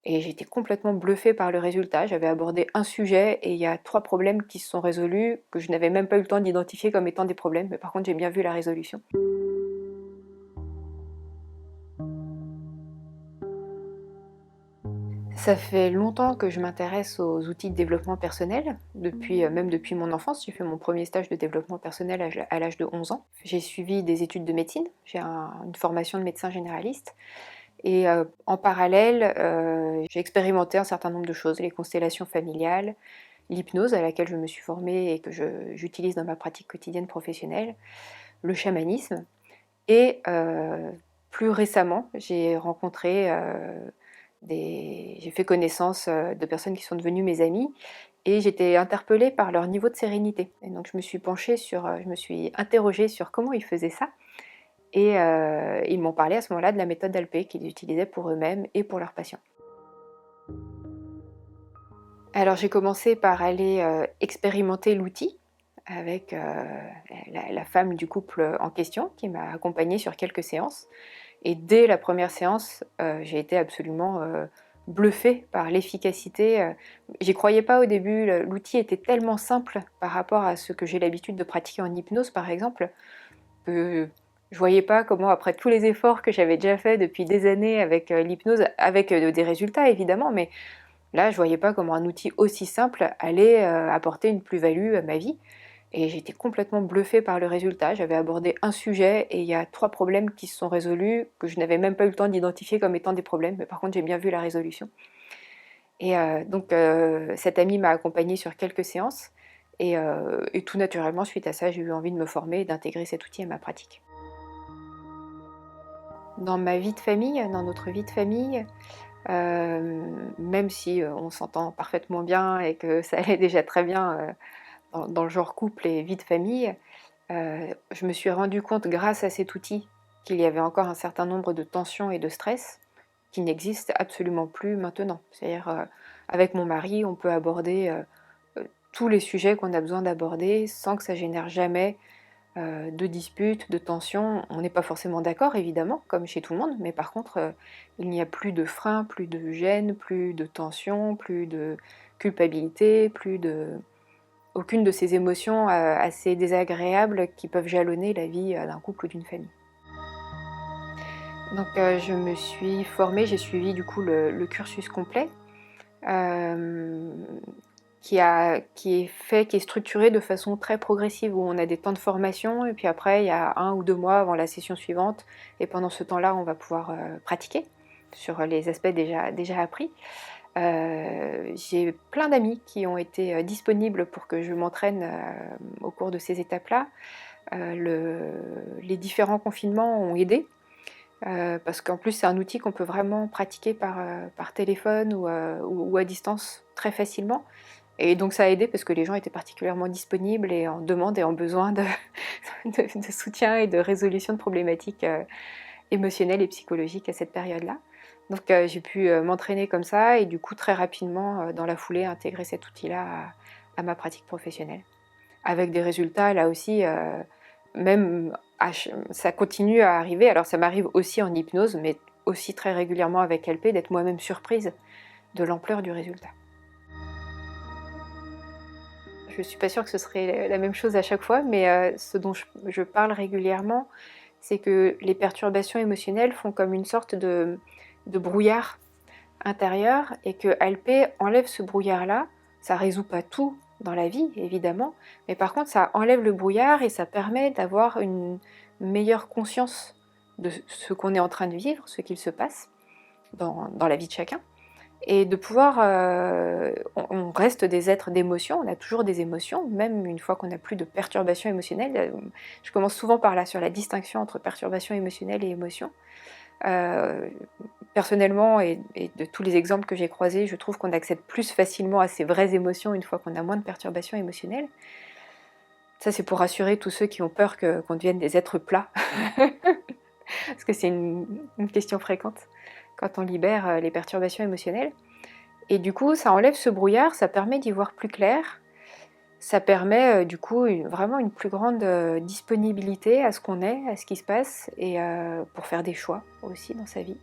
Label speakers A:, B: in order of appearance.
A: Et j'étais complètement bluffée par le résultat. J'avais abordé un sujet et il y a 3 problèmes qui se sont résolus, que je n'avais même pas eu le temps d'identifier comme étant des problèmes, mais par contre j'ai bien vu la résolution. Ça fait longtemps que je m'intéresse aux outils de développement personnel, même depuis mon enfance. J'ai fait mon premier stage de développement personnel à l'âge de 11 ans. J'ai suivi des études de médecine, j'ai une formation de médecin généraliste et en parallèle, j'ai expérimenté un certain nombre de choses, les constellations familiales, l'hypnose à laquelle je me suis formée et que j'utilise dans ma pratique quotidienne professionnelle, le chamanisme et plus récemment, j'ai fait connaissance de personnes qui sont devenues mes amies et j'étais interpellée par leur niveau de sérénité. Et donc je me suis je me suis interrogée sur comment ils faisaient ça et ils m'ont parlé à ce moment-là de la méthode Alpé qu'ils utilisaient pour eux-mêmes et pour leurs patients. Alors j'ai commencé par aller expérimenter l'outil avec la femme du couple en question qui m'a accompagnée sur quelques séances. Et dès la première séance, j'ai été absolument bluffée par l'efficacité. J'y croyais pas au début, l'outil était tellement simple par rapport à ce que j'ai l'habitude de pratiquer en hypnose par exemple, que je voyais pas comment après tous les efforts que j'avais déjà faits depuis des années avec l'hypnose, avec des résultats évidemment, mais là je voyais pas comment un outil aussi simple allait apporter une plus-value à ma vie. Et j'étais complètement bluffée par le résultat. J'avais abordé un sujet et il y a 3 problèmes qui se sont résolus, que je n'avais même pas eu le temps d'identifier comme étant des problèmes, mais par contre j'ai bien vu la résolution. Et cette amie m'a accompagnée sur quelques séances et tout naturellement suite à ça j'ai eu envie de me former et d'intégrer cet outil à ma pratique. Dans ma vie de famille, dans notre vie de famille, même si on s'entend parfaitement bien et que ça allait déjà très bien dans le genre couple et vie de famille, je me suis rendu compte grâce à cet outil qu'il y avait encore un certain nombre de tensions et de stress qui n'existent absolument plus maintenant. C'est-à-dire, avec mon mari, on peut aborder tous les sujets qu'on a besoin d'aborder sans que ça génère jamais de disputes, de tensions. On n'est pas forcément d'accord, évidemment, comme chez tout le monde, mais par contre, il n'y a plus de frein, plus de gêne, plus de tension, plus de culpabilité, plus de aucune de ces émotions assez désagréables qui peuvent jalonner la vie d'un couple ou d'une famille. Donc je me suis formée, j'ai suivi du coup le cursus complet, euh, qui est structuré de façon très progressive, où on a des temps de formation, et puis après il y a 1 ou 2 mois avant la session suivante, et pendant ce temps-là on va pouvoir pratiquer sur les aspects déjà appris. J'ai plein d'amis qui ont été disponibles pour que je m'entraîne au cours de ces étapes-là. Les différents confinements ont aidé, parce qu'en plus c'est un outil qu'on peut vraiment pratiquer par téléphone ou à distance très facilement. Et donc ça a aidé parce que les gens étaient particulièrement disponibles et en demande et en besoin de soutien et de résolution de problématiques émotionnelle et psychologique à cette période-là. Donc j'ai pu m'entraîner comme ça et du coup très rapidement dans la foulée intégrer cet outil-là à ma pratique professionnelle. Avec des résultats là aussi, même ça continue à arriver, alors ça m'arrive aussi en hypnose, mais aussi très régulièrement avec LP, d'être moi-même surprise de l'ampleur du résultat. Je ne suis pas sûre que ce serait la même chose à chaque fois, mais ce dont je parle régulièrement, c'est que les perturbations émotionnelles font comme une sorte de brouillard intérieur et que Alpé enlève ce brouillard-là. Ça résout pas tout dans la vie, évidemment, mais par contre, ça enlève le brouillard et ça permet d'avoir une meilleure conscience de ce qu'on est en train de vivre, ce qu'il se passe dans la vie de chacun. Et de pouvoir, on reste des êtres d'émotion, on a toujours des émotions, même une fois qu'on n'a plus de perturbations émotionnelles. Je commence souvent par là, sur la distinction entre perturbation émotionnelle et émotion. Personnellement, et de tous les exemples que j'ai croisés, je trouve qu'on accède plus facilement à ses vraies émotions une fois qu'on a moins de perturbations émotionnelles. Ça, c'est pour rassurer tous ceux qui ont peur qu'on devienne des êtres plats, parce que c'est une question fréquente quand on libère les perturbations émotionnelles. Et du coup, ça enlève ce brouillard, ça permet d'y voir plus clair, ça permet du coup vraiment une plus grande disponibilité à ce qu'on est, à ce qui se passe, et pour faire des choix aussi dans sa vie.